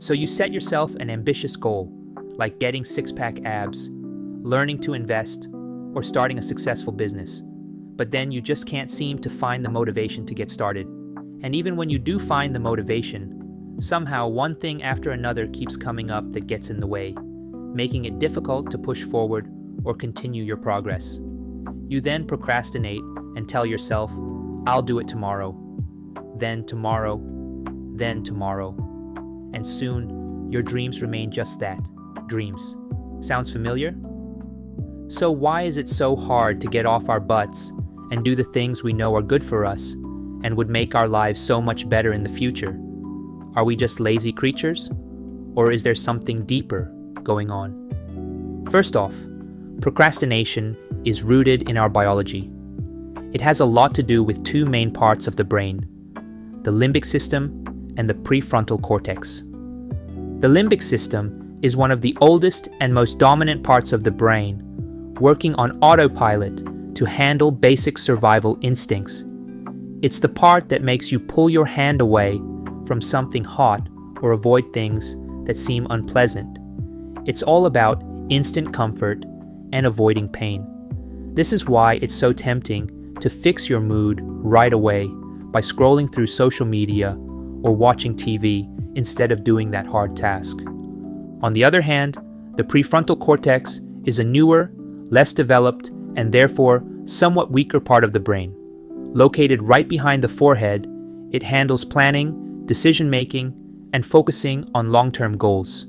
So you set yourself an ambitious goal, like getting six-pack abs, learning to invest, or starting a successful business. But then you just can't seem to find the motivation to get started. And even when you do find the motivation, somehow one thing after another keeps coming up that gets in the way, making it difficult to push forward or continue your progress. You then procrastinate and tell yourself, I'll do it tomorrow, then tomorrow, then tomorrow. And soon, your dreams remain just that, dreams. Sounds familiar? So why is it so hard to get off our butts and do the things we know are good for us and would make our lives so much better in the future? Are we just lazy creatures? Or is there something deeper going on? First off, procrastination is rooted in our biology. It has a lot to do with two main parts of the brain, the limbic system and the prefrontal cortex. The limbic system is one of the oldest and most dominant parts of the brain, working on autopilot to handle basic survival instincts. It's the part that makes you pull your hand away from something hot or avoid things that seem unpleasant. It's all about instant comfort and avoiding pain. This is why it's so tempting to fix your mood right away by scrolling through social media or watching TV instead of doing that hard task. On the other hand, the prefrontal cortex is a newer, less developed, and therefore somewhat weaker part of the brain. Located right behind the forehead, it handles planning, decision-making, and focusing on long-term goals.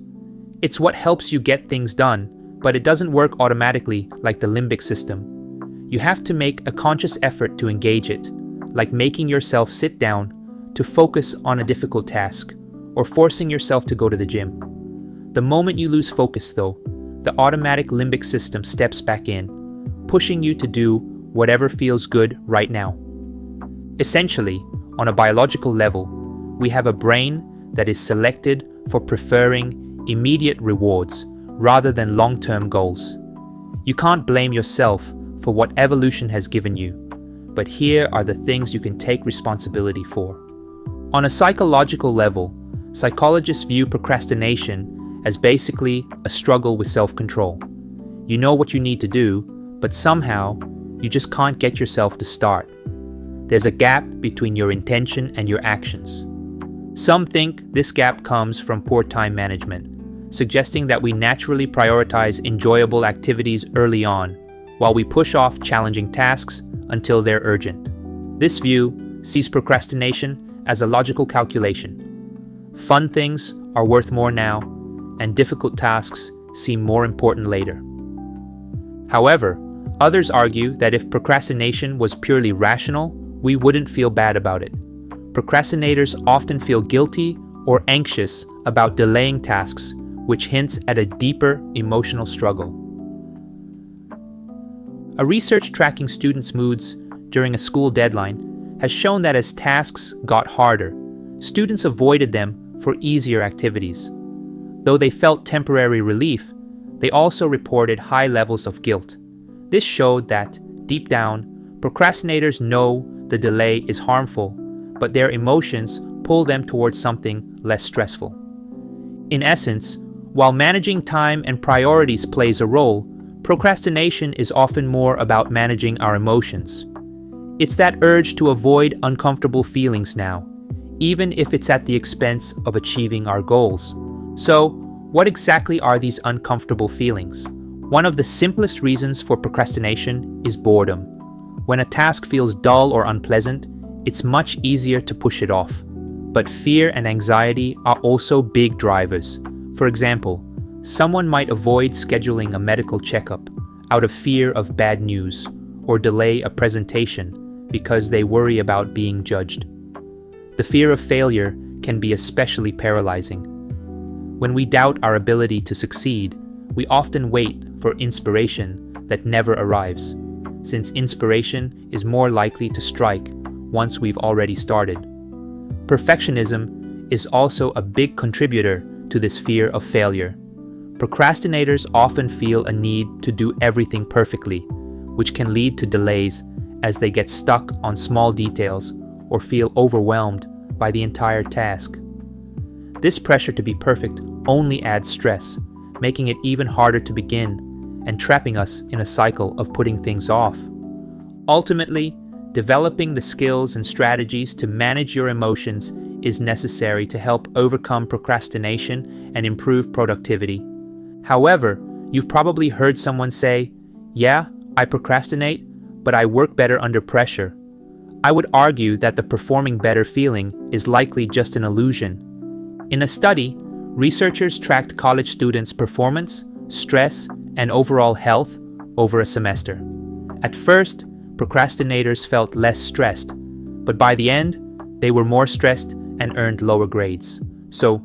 It's what helps you get things done, but it doesn't work automatically like the limbic system. You have to make a conscious effort to engage it, like making yourself sit down to focus on a difficult task, or forcing yourself to go to the gym. The moment you lose focus, though, the automatic limbic system steps back in, pushing you to do whatever feels good right now. Essentially, on a biological level, we have a brain that is selected for preferring immediate rewards rather than long-term goals. You can't blame yourself for what evolution has given you, but here are the things you can take responsibility for. On a psychological level, psychologists view procrastination as basically a struggle with self-control. You know what you need to do, but somehow you just can't get yourself to start. There's a gap between your intention and your actions. Some think this gap comes from poor time management, suggesting that we naturally prioritize enjoyable activities early on, while we push off challenging tasks until they're urgent. This view sees procrastination as a logical calculation. Fun things are worth more now, and difficult tasks seem more important later. However, others argue that if procrastination was purely rational, we wouldn't feel bad about it. Procrastinators often feel guilty or anxious about delaying tasks, which hints at a deeper emotional struggle. A research tracking students' moods during a school deadline has shown that as tasks got harder, students avoided them for easier activities. Though they felt temporary relief, they also reported high levels of guilt. This showed that, deep down, procrastinators know the delay is harmful, but their emotions pull them towards something less stressful. In essence, while managing time and priorities plays a role, procrastination is often more about managing our emotions. It's that urge to avoid uncomfortable feelings now, even if it's at the expense of achieving our goals. So, what exactly are these uncomfortable feelings? One of the simplest reasons for procrastination is boredom. When a task feels dull or unpleasant, it's much easier to push it off. But fear and anxiety are also big drivers. For example, someone might avoid scheduling a medical checkup out of fear of bad news, or delay a presentation because they worry about being judged. The fear of failure can be especially paralyzing. When we doubt our ability to succeed, we often wait for inspiration that never arrives, since inspiration is more likely to strike once we've already started. Perfectionism is also a big contributor to this fear of failure. Procrastinators often feel a need to do everything perfectly, which can lead to delays as they get stuck on small details or feel overwhelmed by the entire task. This pressure to be perfect only adds stress, making it even harder to begin and trapping us in a cycle of putting things off. Ultimately, developing the skills and strategies to manage your emotions is necessary to help overcome procrastination and improve productivity. However, you've probably heard someone say, "Yeah, I procrastinate, but I work better under pressure." I would argue that the performing better feeling is likely just an illusion. In a study, researchers tracked college students' performance, stress, and overall health over a semester. At first, procrastinators felt less stressed, but by the end, they were more stressed and earned lower grades. So,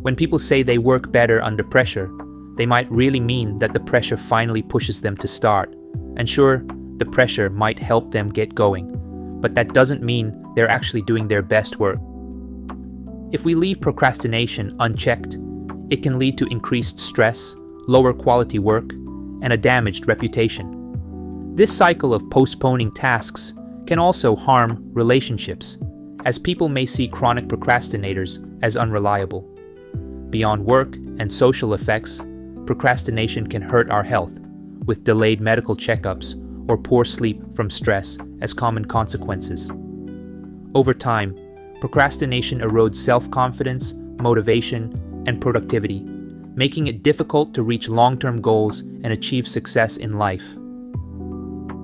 when people say they work better under pressure, they might really mean that the pressure finally pushes them to start. And sure, the pressure might help them get going, but that doesn't mean they're actually doing their best work. If we leave procrastination unchecked, it can lead to increased stress, lower quality work, and a damaged reputation. This cycle of postponing tasks can also harm relationships, as people may see chronic procrastinators as unreliable. Beyond work and social effects, procrastination can hurt our health, with delayed medical checkups or poor sleep from stress as common consequences. Over time, procrastination erodes self-confidence, motivation, and productivity, making it difficult to reach long-term goals and achieve success in life.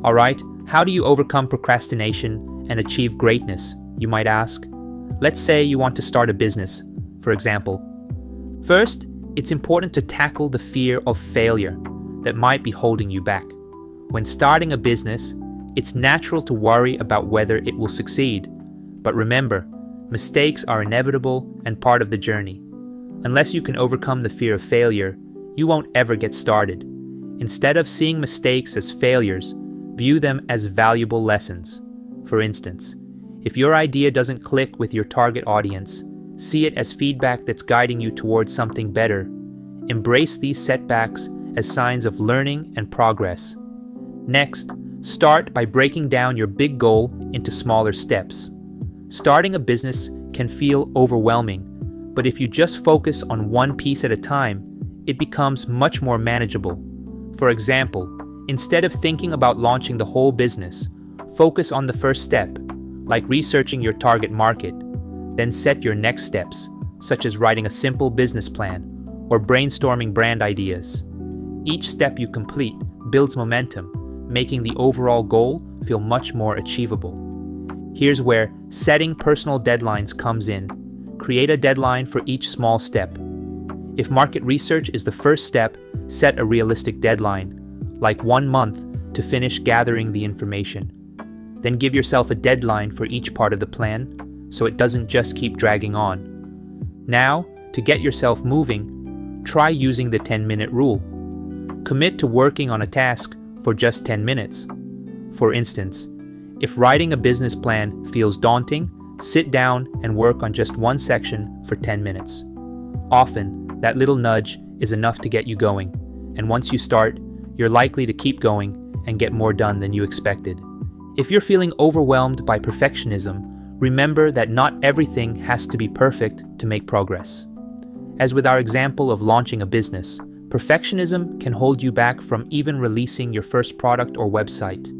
Alright, how do you overcome procrastination and achieve greatness, you might ask? Let's say you want to start a business, for example. First, it's important to tackle the fear of failure that might be holding you back. When starting a business, it's natural to worry about whether it will succeed. But remember, mistakes are inevitable and part of the journey. Unless you can overcome the fear of failure, you won't ever get started. Instead of seeing mistakes as failures, view them as valuable lessons. For instance, if your idea doesn't click with your target audience, see it as feedback that's guiding you towards something better. Embrace these setbacks as signs of learning and progress. Next, start by breaking down your big goal into smaller steps. Starting a business can feel overwhelming, but if you just focus on one piece at a time, it becomes much more manageable. For example, instead of thinking about launching the whole business, focus on the first step, like researching your target market. Then set your next steps, such as writing a simple business plan or brainstorming brand ideas. Each step you complete builds momentum, making the overall goal feel much more achievable. Here's where setting personal deadlines comes in. Create a deadline for each small step. If market research is the first step, set a realistic deadline, like 1 month, to finish gathering the information. Then give yourself a deadline for each part of the plan, so it doesn't just keep dragging on. Now, to get yourself moving, try using the 10-minute rule. Commit to working on a task for just 10 minutes. For instance, if writing a business plan feels daunting, sit down and work on just one section for 10 minutes. Often, that little nudge is enough to get you going, and once you start, you're likely to keep going and get more done than you expected. If you're feeling overwhelmed by perfectionism, remember that not everything has to be perfect to make progress. As with our example of launching a business, perfectionism can hold you back from even releasing your first product or website.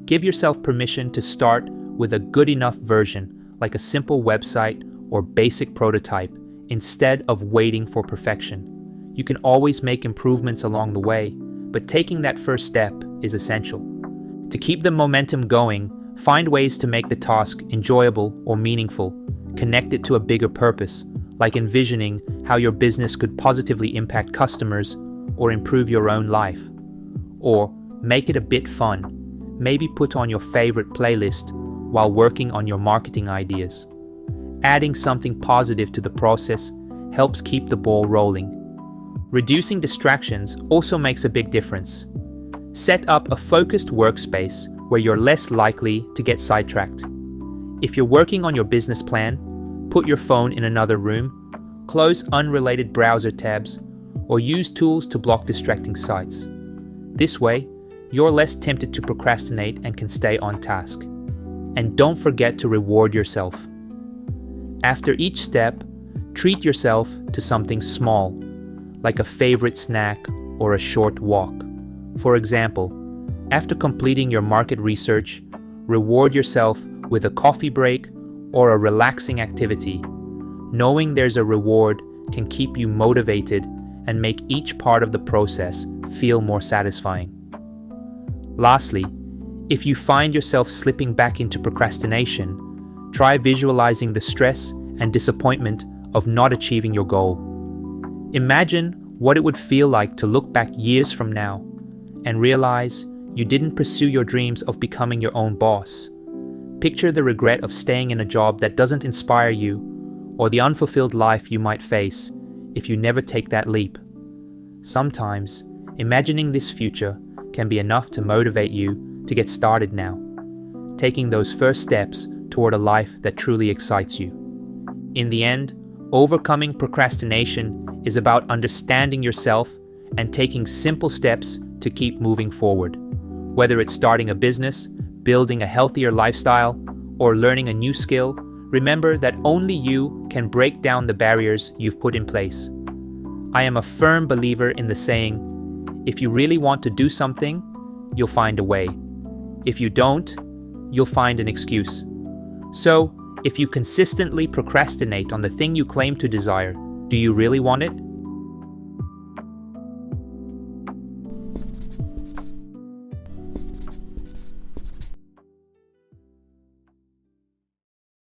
Give yourself permission to start with a good enough version, like a simple website or basic prototype, instead of waiting for perfection. You can always make improvements along the way, but taking that first step is essential. To keep the momentum going, find ways to make the task enjoyable or meaningful. Connect it to a bigger purpose, like envisioning how your business could positively impact customers or improve your own life. Or make it a bit fun. Maybe put on your favorite playlist while working on your marketing ideas. Adding something positive to the process helps keep the ball rolling. Reducing distractions also makes a big difference. Set up a focused workspace where you're less likely to get sidetracked. If you're working on your business plan, put your phone in another room, close unrelated browser tabs, or use tools to block distracting sites. This way, you're less tempted to procrastinate and can stay on task. And don't forget to reward yourself. After each step, Treat yourself to something small, like a favorite snack or a short walk. For example, after completing your market research, reward yourself with a coffee break or a relaxing activity. Knowing there's a reward can keep you motivated and make each part of the process feel more satisfying. Lastly, if you find yourself slipping back into procrastination, try visualizing the stress and disappointment of not achieving your goal. Imagine what it would feel like to look back years from now and realize you didn't pursue your dreams of becoming your own boss. Picture the regret of staying in a job that doesn't inspire you, or the unfulfilled life you might face if you never take that leap. Sometimes, imagining this future can be enough to motivate you to get started now, taking those first steps toward a life that truly excites you. In the end, overcoming procrastination is about understanding yourself and taking simple steps to keep moving forward. Whether it's starting a business, building a healthier lifestyle, or learning a new skill, remember that only you can break down the barriers you've put in place. I am a firm believer in the saying, if you really want to do something, you'll find a way. If you don't, you'll find an excuse. So, if you consistently procrastinate on the thing you claim to desire, do you really want it?